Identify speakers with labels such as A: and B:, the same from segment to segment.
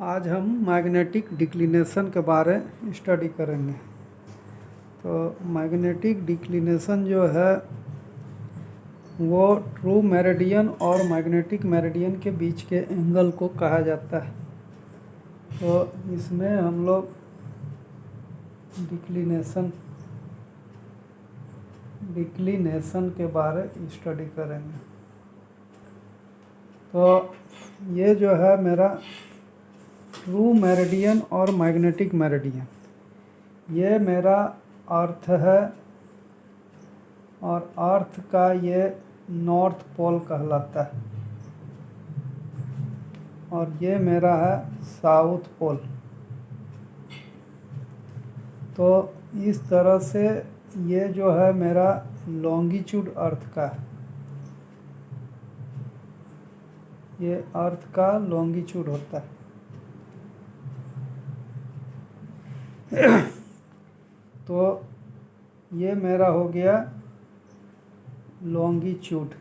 A: आज हम magnetic declination के बारे स्टडी करेंगे। तो मैग्नेटिक डिक्लिनेशन जो है वो ट्रू मेरिडियन और मैग्नेटिक मेरिडियन के बीच के एंगल को कहा जाता है। तो इसमें हम लोग डिक्लिनेशन के बारे स्टडी करेंगे। तो ये जो है मेरा ट्रू मेरिडियन और मैग्नेटिक मेरिडियन, ये मेरा अर्थ है और अर्थ का ये नॉर्थ पोल कहलाता है और ये मेरा है साउथ पोल। तो इस तरह से ये जो है मेरा लॉन्गिट्यूड अर्थ का है, ये अर्थ का लॉन्गिट्यूड होता है। तो ये मेरा हो गया लॉन्गिट्यूड,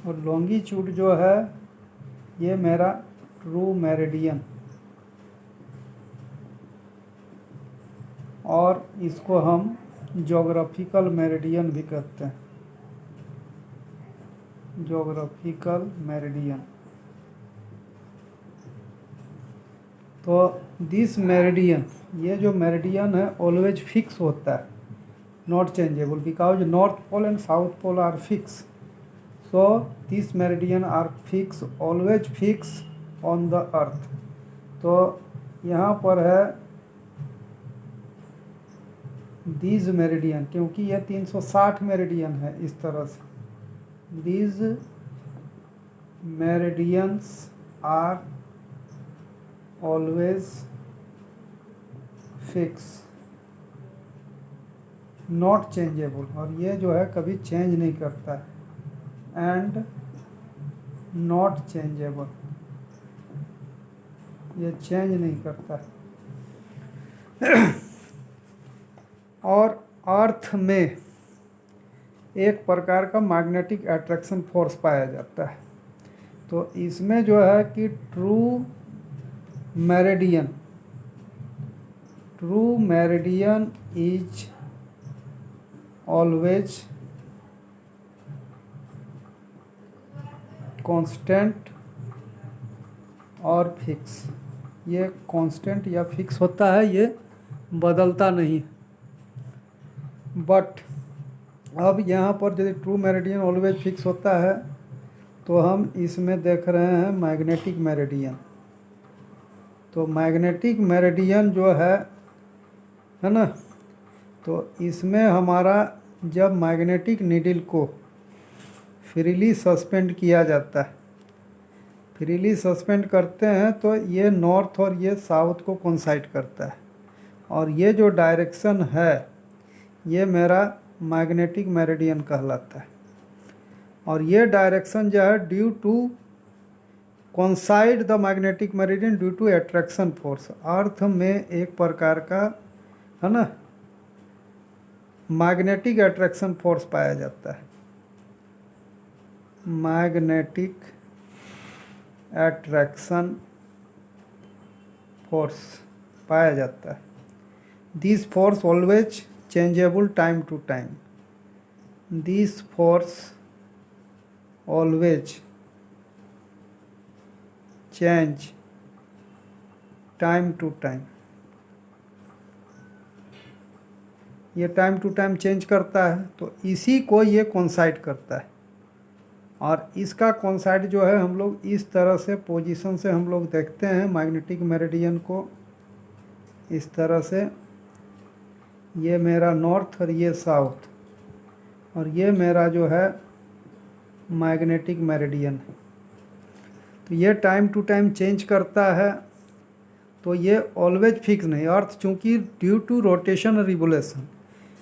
A: और लॉन्गिट्यूड जो है ये मेरा ट्रू मेरिडियन, और इसको हम ज्योग्राफिकल मेरिडियन भी कहते हैं, ज्योग्राफिकल मेरिडियन। तो दिस मेरिडियन, ये जो मेरिडियन है ऑलवेज फिक्स होता है, not changeable, because north pole and south pole are fix. So this meridian are fix, always fix on the earth. तो यहाँ पर है दिस मेरिडियन, क्योंकि ये 360 मेरिडियन है इस तरह से। This meridians are always fix, not changeable, और ये जो है कभी चेंज नहीं करता है, एंड नॉट चेंजेबल, ये चेंज नहीं करता है। और अर्थ में एक प्रकार का मैग्नेटिक अट्रैक्शन फोर्स पाया जाता है। तो इसमें जो है कि true meridian is always constant और फिक्स, ये कांस्टेंट या फिक्स होता है, ये बदलता नहीं। बट अब यहाँ पर यदि ट्रू मेरिडियन ऑलवेज फिक्स होता है तो हम इसमें देख रहे हैं मैग्नेटिक मेरिडियन। तो मैग्नेटिक मेरिडियन जो है ना, तो इसमें हमारा जब मैग्नेटिक नीडल को फ्रीली सस्पेंड किया जाता है, फ्रीली सस्पेंड करते हैं तो ये नॉर्थ और ये साउथ को कोइंसाइड करता है, और ये जो डायरेक्शन है ये मेरा मैग्नेटिक मेरिडियन कहलाता है। और ये डायरेक्शन जो है due to coincide the magnetic meridian due to attraction force, earth में एक प्रकार का है ना मैग्नेटिक अट्रैक्शन फोर्स पाया जाता है, मैग्नेटिक अट्रैक्शन फोर्स पाया जाता है। This force always changeable time to time, this force always change time to time, ये टाइम टू टाइम चेंज करता है। तो इसी को ये कोइंसाइड करता है, और इसका कोइंसाइड जो है हम लोग इस तरह से पोजीशन से हम लोग देखते हैं मैग्नेटिक मेरिडियन को, इस तरह से, ये मेरा नॉर्थ और ये साउथ, और ये मेरा जो है मैग्नेटिक मेरिडियन। तो ये टाइम टू टाइम चेंज करता है, तो ये ऑलवेज फिक्स नहीं। अर्थ चूँकि ड्यू टू रोटेशन और रिवोल्यूशन,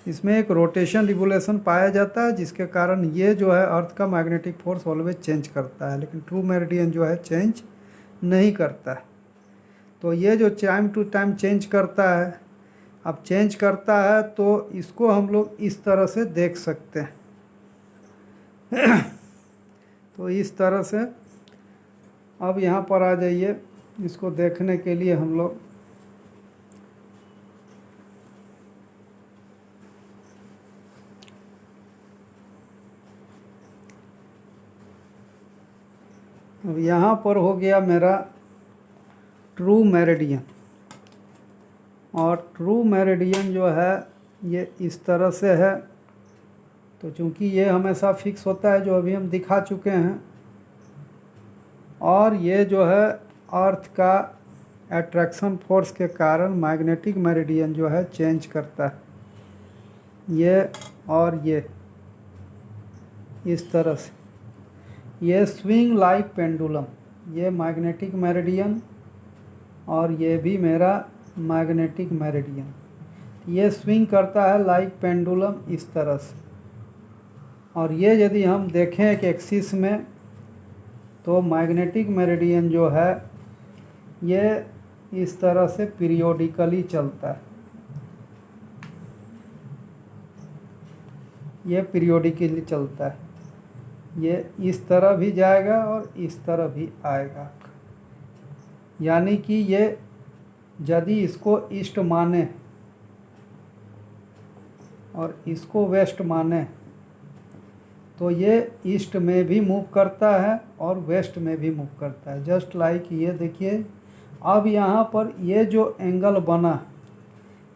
A: इसमें एक रोटेशन रिवोल्यूशन पाया जाता है, जिसके कारण ये जो है अर्थ का मैग्नेटिक फोर्स ऑलवेज चेंज करता है, लेकिन ट्रू मेरिडियन जो है चेंज नहीं करता है। तो ये जो टाइम टू टाइम चेंज करता है, अब चेंज करता है तो इसको हम लोग इस तरह से देख सकते हैं। तो इस तरह से अब यहाँ पर आ जाइए, इसको देखने के लिए हम लोग अब यहाँ पर हो गया मेरा ट्रू मेरिडियन, और ट्रू मेरिडियन जो है ये इस तरह से है। तो चूंकि ये हमेशा फिक्स होता है, जो अभी हम दिखा चुके हैं, और ये जो है अर्थ का अट्रैक्शन फोर्स के कारण मैग्नेटिक मेरिडियन जो है चेंज करता है, ये और ये इस तरह से। ये स्विंग लाइक पेंडुलम, ये मैग्नेटिक मेरिडियन और ये भी मेरा मैग्नेटिक मेरिडियन, ये स्विंग करता है लाइक पेंडुलम इस तरह से। और ये यदि हम देखें एक एक्सिस में, तो मैग्नेटिक मेरिडियन जो है ये इस तरह से पीरियोडिकली चलता है, ये पीरियोडिकली चलता है, ये इस तरह भी जाएगा और इस तरह भी आएगा। यानी कि ये यदि इसको ईस्ट माने और इसको वेस्ट माने, तो ये ईस्ट में भी मूव करता है और वेस्ट में भी मूव करता है। जस्ट लाइक ये देखिए, अब यहाँ पर ये जो एंगल बना,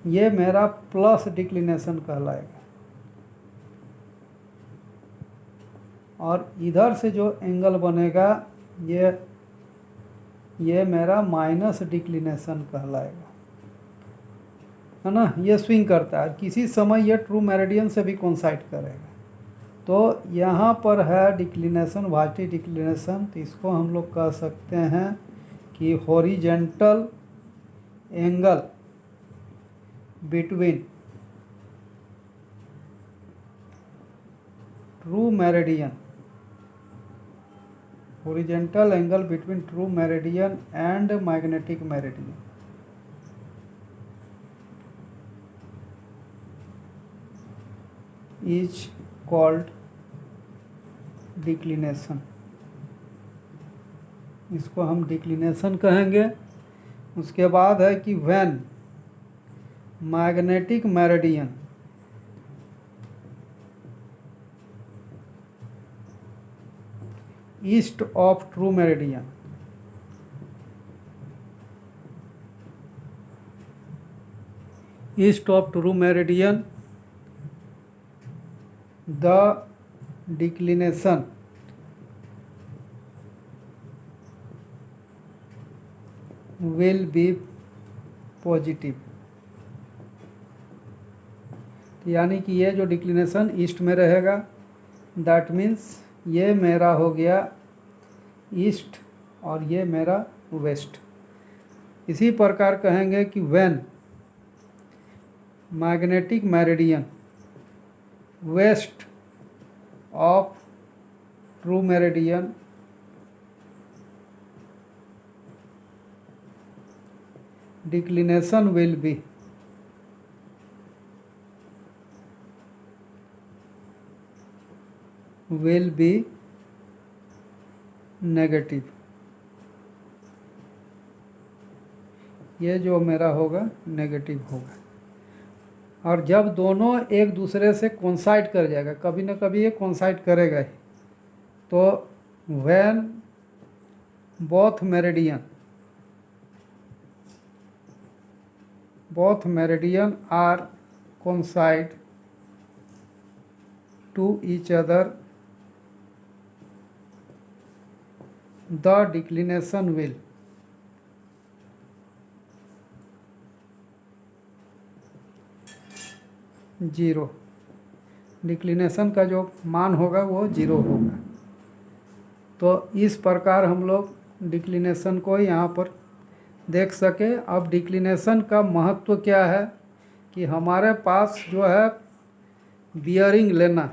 A: ये मेरा प्लस डिक्लिनेशन कहलाएगा, और इधर से जो एंगल बनेगा ये मेरा माइनस डिक्लिनेशन कहलाएगा, है ना। ये स्विंग करता है, किसी समय ये ट्रू मेरिडियन से भी कोइंसाइड करेगा। तो यहाँ पर है डिक्लिनेशन, वार्टी डिक्लिनेशन, तो इसको हम लोग कह सकते हैं कि horizontal angle between true meridian, horizontal angle between true meridian and magnetic meridian is called declination। इसको हम डिक्लिनेशन कहेंगे। उसके बाद है कि when magnetic meridian east of true meridian, east of true meridian, the declination will be positive. यानी कि ये जो डिक्लिनेशन ईस्ट में रहेगा, दैट मीन्स ये मेरा हो गया ईस्ट और ये मेरा वेस्ट। इसी प्रकार कहेंगे कि when magnetic meridian west of true meridian declination will be negative. ये जो मेरा होगा नेगेटिव होगा। और जब दोनों एक दूसरे से कोइंसाइड कर जाएगा, कभी ना कभी ये कोइंसाइड करेगा ही, तो when both meridian are coincide to each other, the declination will zero. डिक्लिनेशन का जो मान होगा वो जीरो होगा। तो इस प्रकार हम लोग डिक्लिनेशन को यहाँ पर देख सके। अब डिक्लिनेशन का महत्व क्या है कि हमारे पास जो है बियरिंग लेना,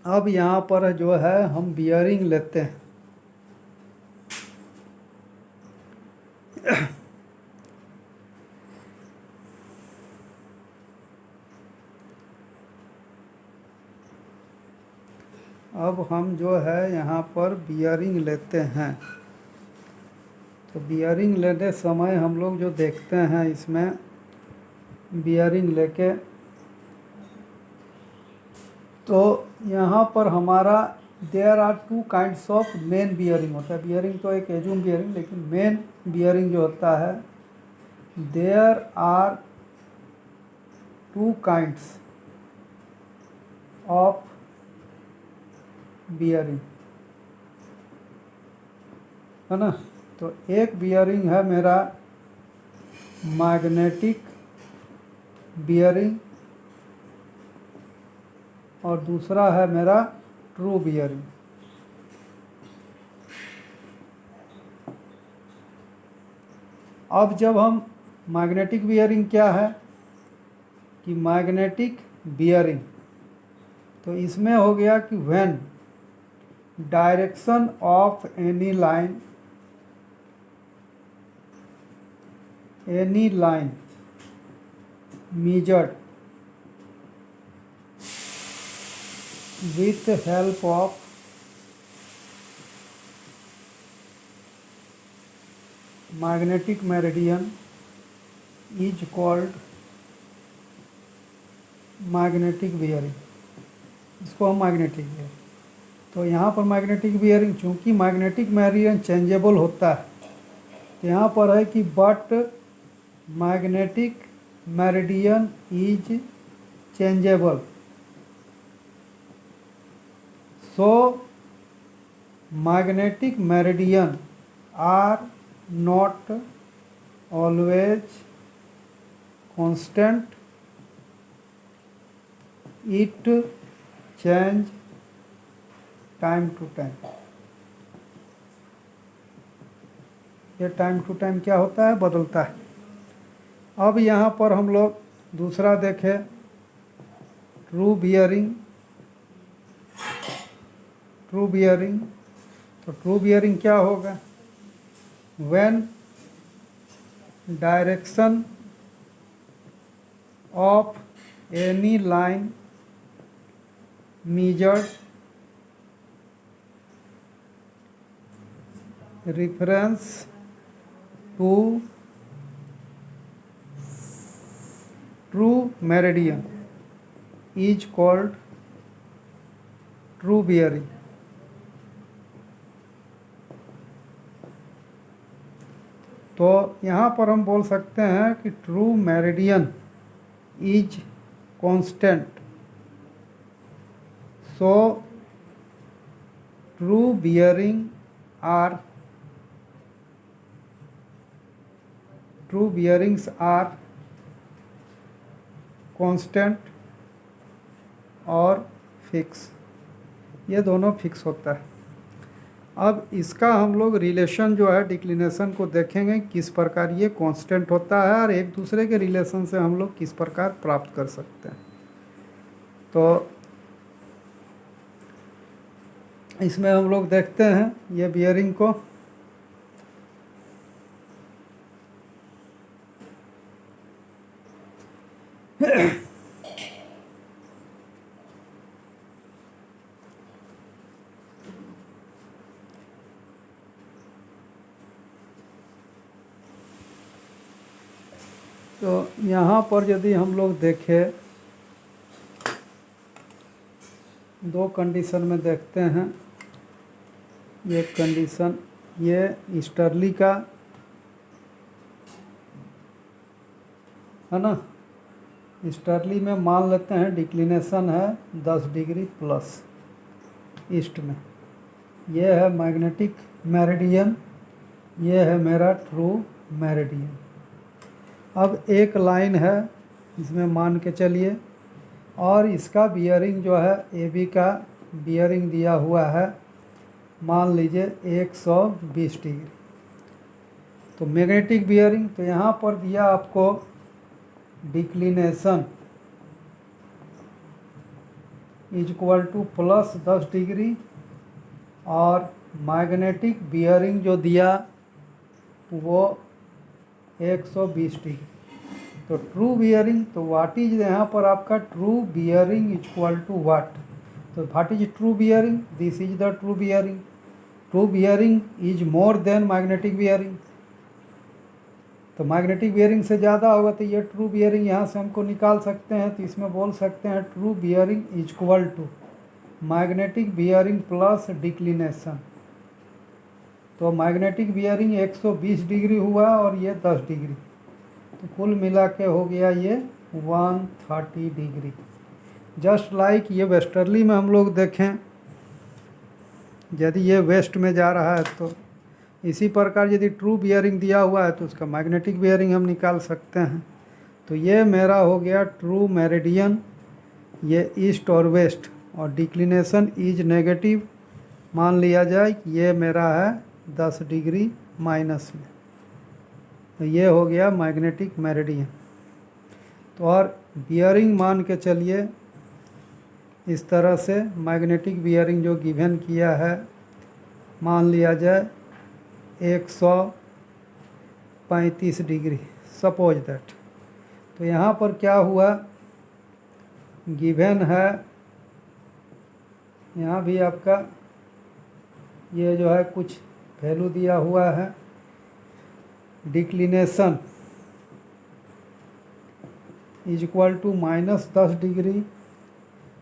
A: अब यहाँ पर जो है हम बियरिंग लेते हैं। अब हम जो है यहाँ पर बियरिंग लेते हैं। तो बियरिंग लेते समय हम लोग जो देखते हैं इसमें बियरिंग लेके, तो यहाँ पर हमारा there are two kinds of main bearing होता है। बियरिंग तो एक एजूम बियरिंग, लेकिन मेन बियरिंग जो होता है, there are two kinds of bearing, है ना। तो एक बियरिंग है मेरा मैग्नेटिक बियरिंग और दूसरा है मेरा ट्रू बियरिंग। अब जब हम मैग्नेटिक बियरिंग क्या है कि मैग्नेटिक बियरिंग, तो इसमें हो गया कि when direction of any line measured with help of magnetic meridian is called magnetic bearing। इसको हम मैग्नेटिक बियरिंग, तो यहाँ पर मैग्नेटिक बियरिंग, चूँकि मैग्नेटिक मेरिडियन चेंजेबल होता है, तो यहाँ पर है कि but magnetic meridian is changeable, so magnetic meridian are not always constant, it change time to time. ये टाइम टू टाइम क्या होता है, बदलता है। अब यहाँ पर हम लोग दूसरा देखें, ट्रू बियरिंग। ट्रू बियरिंग, तो ट्रू बियरिंग क्या होगा, when direction of any line measured reference to true meridian is called true bearing। तो यहाँ पर हम बोल सकते हैं कि true meridian is constant, so true bearings are constant और फिक्स, ये दोनों फिक्स होता है। अब इसका हम लोग रिलेशन जो है डिक्लिनेशन को देखेंगे, किस प्रकार ये कांस्टेंट होता है और एक दूसरे के रिलेशन से हम लोग किस प्रकार प्राप्त कर सकते हैं। तो इसमें हम लोग देखते हैं ये बियरिंग को, तो यहाँ पर यदि हम लोग देखें, दो कंडीशन में देखते हैं। ये कंडीशन, ये स्टर्ली का है ना, स्टर्ली में मान लेते हैं डिक्लिनेशन है 10 डिग्री प्लस ईस्ट में। ये है मैग्नेटिक मेरिडियन, ये है मेरा ट्रू मेरिडियन। अब एक लाइन है इसमें मान के चलिए, और इसका बियरिंग जो है AB का बियरिंग दिया हुआ है, मान लीजिए 120 डिग्री। तो मैग्नेटिक बियरिंग, तो यहाँ पर दिया आपको declination is equal two plus 10 degree, और मैग्नेटिक बियरिंग जो दिया वो 120 डिग्री। तो ट्रू बियरिंग, तो वाट इज यहाँ पर आपका true bearing is equal to what, तो what is true bearing? This is the true bearing. True bearing is more than magnetic bearing. तो मैग्नेटिक बियरिंग से ज़्यादा होगा तो ये ट्रू बियरिंग यहाँ से हमको निकाल सकते हैं. तो इसमें बोल सकते हैं true bearing is equal to magnetic bearing plus declination. तो मैग्नेटिक बियरिंग 120 डिग्री हुआ और ये 10 डिग्री, तो कुल मिला के हो गया ये 130 डिग्री. जस्ट लाइक ये वेस्टर्ली में हम लोग देखें, यदि ये वेस्ट में जा रहा है तो इसी प्रकार यदि ट्रू बियरिंग दिया हुआ है तो उसका मैग्नेटिक बियरिंग हम निकाल सकते हैं. तो ये मेरा हो गया ट्रू मेरिडियन, ये ईस्ट और वेस्ट, और डिक्लिनेशन इज नेगेटिव मान लिया जाए कि ये मेरा है 10 डिग्री माइनस में. तो ये हो गया मैग्नेटिक मेरिडियन. तो और बियरिंग मान के चलिए इस तरह से मैग्नेटिक बियरिंग जो गिवन किया है मान लिया जाए 135 डिग्री, सपोज दैट. तो यहाँ पर क्या हुआ, गिवन है यहाँ भी आपका ये जो है कुछ वैल्यू दिया हुआ है. Declination is equal to -10 degree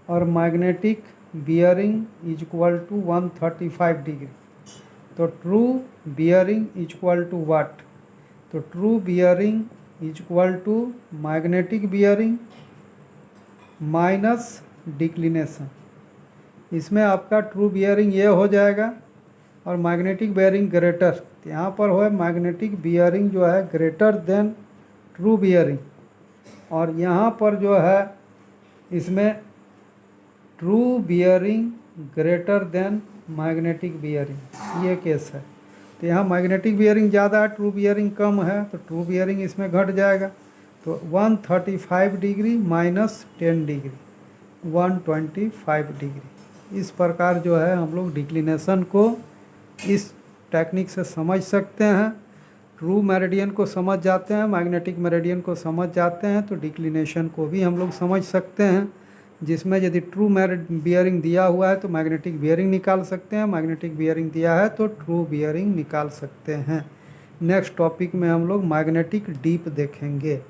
A: और magnetic bearing is equal to 135 degree. तो true bearing is equal to what? तो true bearing is equal to magnetic bearing minus declination. इसमें आपका ट्रू बियरिंग ये हो जाएगा और मैग्नेटिक बियरिंग ग्रेटर. तो यहाँ पर हो मैग्नेटिक बियरिंग जो है ग्रेटर देन ट्रू बियरिंग, और यहाँ पर जो है इसमें true bearing greater than magnetic bearing, ये केस है. तो यहाँ मैग्नेटिक बियरिंग ज़्यादा है, ट्रू बियरिंग कम है, तो ट्रू बियरिंग इसमें घट जाएगा. तो 135 डिग्री माइनस 10 डिग्री 125 डिग्री. इस प्रकार जो है हम लोग डिक्लिनेशन को इस टेक्निक से समझ सकते हैं. ट्रू मेरिडियन को समझ जाते हैं, मैग्नेटिक मेरिडियन को समझ जाते हैं, तो डिक्लिनेशन को भी हम लोग समझ सकते हैं. जिसमें यदि ट्रू बियरिंग दिया हुआ है तो मैग्नेटिक बियरिंग निकाल सकते हैं, मैग्नेटिक बियरिंग दिया है तो ट्रू बियरिंग निकाल सकते हैं. नेक्स्ट टॉपिक में हम लोग मैग्नेटिक डीप देखेंगे.